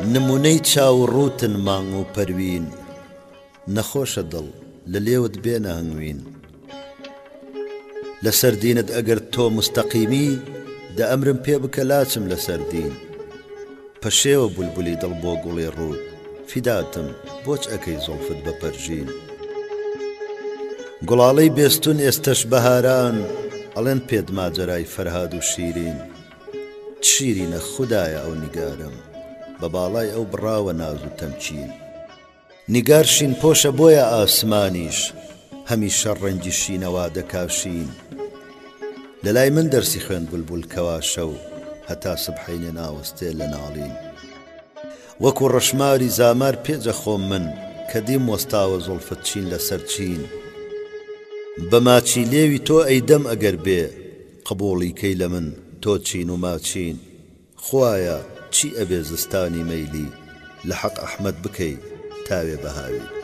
نمونەی چاوڕووتن مانگ و پەروین نەخۆشە دڵ لە لێوت بێنە هەنگوین لە سەردینت ئەگەر تۆ مستەقیمی دە ئەمرم پێ بکە لاچم لە سەردین پەشێوە بولبولی دڵ بۆ گوڵی ڕوود فیداتم بۆچ ئەکەی زۆڵفت بە پەرژین گوڵاڵەی بێستون ئێستەش بەهاران ئەڵێن پێت ماجەرای فەرهاد و شیرین شیرینە خودایە ئەو نیگارم بە باڵای ئەو بڕاوە ناز و تەمکین نیگار شین پۆشە بۆیە ئاسمانیش هەمیشە ڕەنگی شینەوا دەکاشین لەلای من دەرسی خوێن بولبول کەوا شەو هەتا سبحەینێ ناوەستێ لە ناڵین وەکو ڕەشماری زامار پێجە خۆم من کە دیم وەستاوە زۆڵفت چین لەسەر چین بە ماچی لێوی تۆ ئەیدەم ئەگەر بێ قبوڵی کەی لە من تۆ چین و ماچین خوایە چی ئەبێ زستانی مەیلی لە حەق ئەحمەد بکەی تاوێ بەهاوی